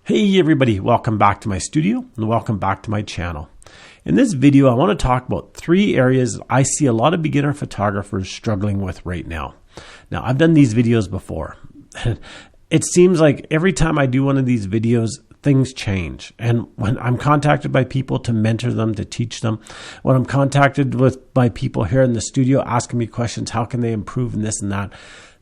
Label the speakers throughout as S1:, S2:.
S1: Hey everybody, welcome back to my studio and welcome back to my channel. In this video, I want to talk about 3 areas I see a lot of beginner photographers struggling with right now. Now, I've done these videos before. It seems like every time I do one of these videos, things change. And when I'm contacted by people to mentor them, to teach them, when I'm contacted by people here in the studio asking me questions, how can they improve in this and that,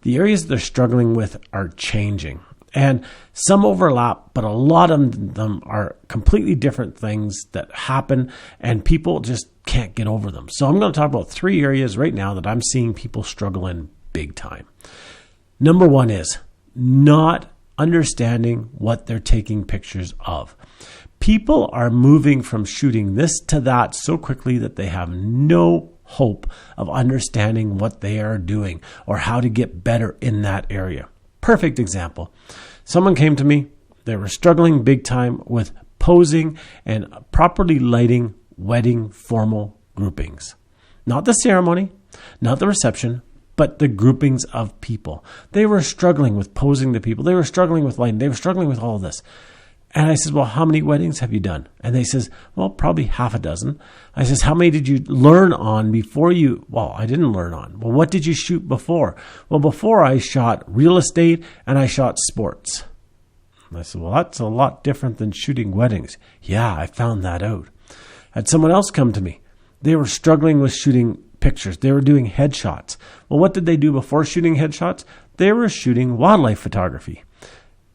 S1: the areas they're struggling with are changing. And some overlap, but a lot of them are completely different things that happen and people just can't get over them. So I'm going to talk about 3 areas right now that I'm seeing people struggle in big time. Number 1 is not understanding what they're taking pictures of. People are moving from shooting this to that so quickly that they have no hope of understanding what they are doing or how to get better in that area. Perfect example. Someone came to me. They were struggling big time with posing and properly lighting wedding formal groupings. Not the ceremony, not the reception, but the groupings of people. They were struggling with posing the people. They were struggling with lighting. They were struggling with all of this. And I said, well, how many weddings have you done? And they says, well, probably half a dozen. I says, how many did you learn on before you? Well, I didn't learn on. Well, what did you shoot before? Well, before I shot real estate and I shot sports. And I said, well, that's a lot different than shooting weddings. Yeah, I found that out. I had someone else come to me. They were struggling with shooting pictures. They were doing headshots. Well, what did they do before shooting headshots? They were shooting wildlife photography.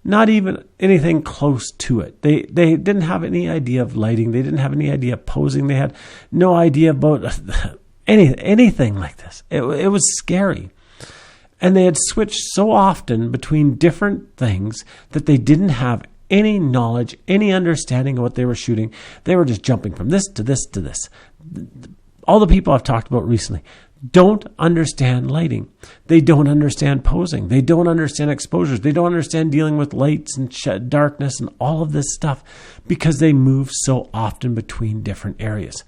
S1: Not even anything close to it. They didn't have any idea of lighting. They didn't have any idea of posing. They had no idea about anything like this. It was scary. And they had switched so often between different things that they didn't have any knowledge, any understanding of what they were shooting. They were just jumping from this to this to this. All the people I've talked about recently don't understand lighting. They don't understand posing. They don't understand exposures. They don't understand dealing with lights and darkness and all of this stuff because they move so often between different areas.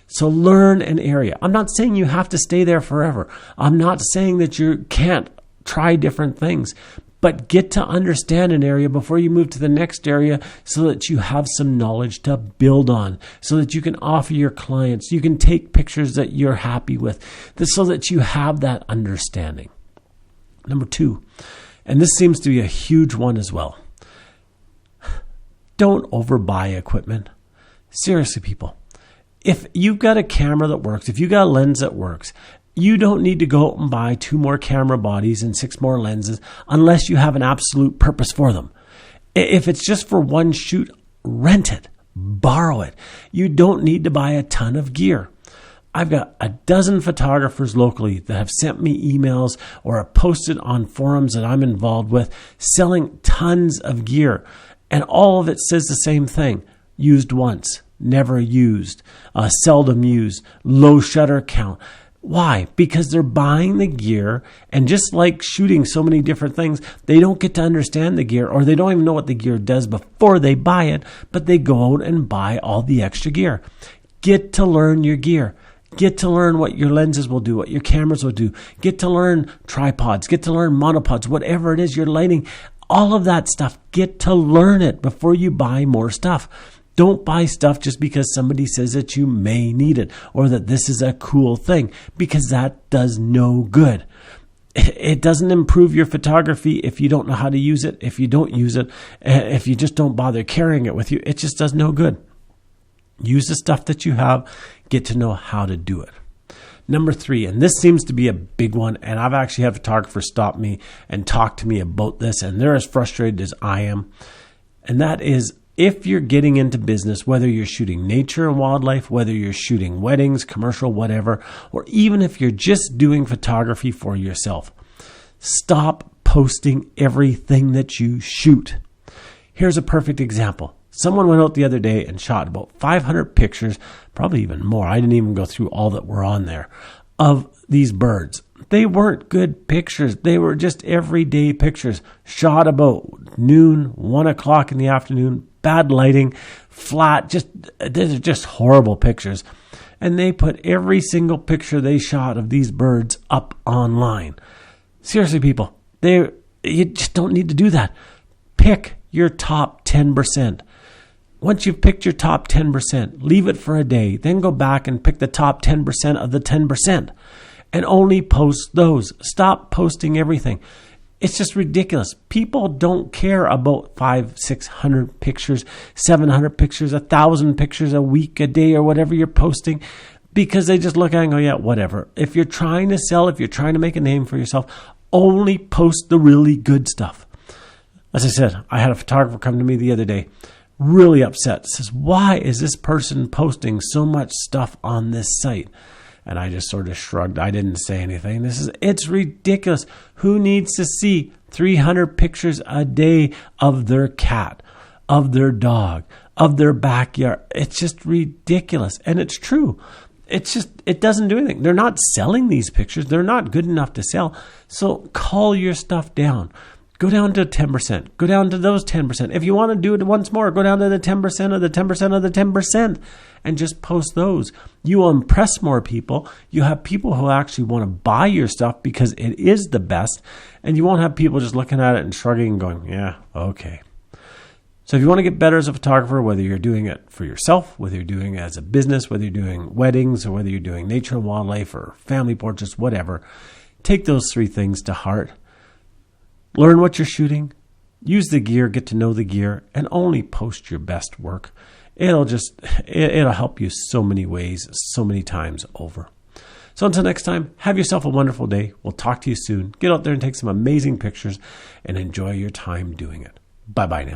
S1: So learn an area. I'm not saying you have to stay there forever. I'm not saying that you can't try different things. But get to understand an area before you move to the next area so that you have some knowledge to build on, so that you can offer your clients, you can take pictures that you're happy with, so that you have that understanding. Number 2, and this seems to be a huge one as well. Don't overbuy equipment. Seriously, people. If you've got a camera that works, if you've got a lens that works, you don't need to go out and buy 2 more camera bodies and 6 more lenses unless you have an absolute purpose for them. If it's just for one shoot, rent it, borrow it. You don't need to buy a ton of gear. I've got a dozen photographers locally that have sent me emails or have posted on forums that I'm involved with selling tons of gear. And all of it says the same thing. Used once, never used, seldom used, low shutter count. Why? Because they're buying the gear, and just like shooting so many different things, they don't get to understand the gear, or they don't even know what the gear does before they buy it, but they go out and buy all the extra gear. Get to learn your gear. Get to learn what your lenses will do, what your cameras will do. Get to learn tripods. Get to learn monopods, whatever it is you're lighting. All of that stuff. Get to learn it before you buy more stuff. Don't buy stuff just because somebody says that you may need it or that this is a cool thing, because that does no good. It doesn't improve your photography if you don't know how to use it, if you don't use it, if you just don't bother carrying it with you. It just does no good. Use the stuff that you have. Get to know how to do it. Number 3, and this seems to be a big one, and I've actually had photographers stop me and talk to me about this, and they're as frustrated as I am, and that is, if you're getting into business, whether you're shooting nature and wildlife, whether you're shooting weddings, commercial, whatever, or even if you're just doing photography for yourself, stop posting everything that you shoot. Here's a perfect example. Someone went out the other day and shot about 500 pictures, probably even more. I didn't even go through all that were on there, of these birds. They weren't good pictures. They were just everyday pictures shot about noon, 1 o'clock in the afternoon, bad lighting, flat, these are just horrible pictures. And they put every single picture they shot of these birds up online. Seriously, people, you just don't need to do that. Pick your top 10%. Once you've picked your top 10%, leave it for a day. Then go back and pick the top 10% of the 10% and only post those. Stop posting everything. It's just ridiculous. People don't care about 500, 600 pictures, 700 pictures, 1,000 pictures a week, a day, or whatever you're posting, because they just look at it and go, yeah, whatever. If you're trying to sell, if you're trying to make a name for yourself, only post the really good stuff. As I said, I had a photographer come to me the other day, really upset. Says, why is this person posting so much stuff on this site? And I just sort of shrugged. I didn't say anything. It's ridiculous. Who needs to see 300 pictures a day of their cat, of their dog, of their backyard? It's just ridiculous. And it's true. It doesn't do anything. They're not selling these pictures. They're not good enough to sell. So call your stuff down. Go down to 10%. Go down to those 10%. If you want to do it once more, go down to the 10% of the 10% of the 10% and just post those. You will impress more people. You have people who actually want to buy your stuff because it is the best. And you won't have people just looking at it and shrugging and going, yeah, okay. So if you want to get better as a photographer, whether you're doing it for yourself, whether you're doing it as a business, whether you're doing weddings, or whether you're doing nature and wildlife or family portraits, whatever, take those 3 things to heart. Learn what you're shooting, use the gear, get to know the gear, and only post your best work. It'll help you so many ways, so many times over. So until next time, have yourself a wonderful day. We'll talk to you soon. Get out there and take some amazing pictures and enjoy your time doing it. Bye-bye now.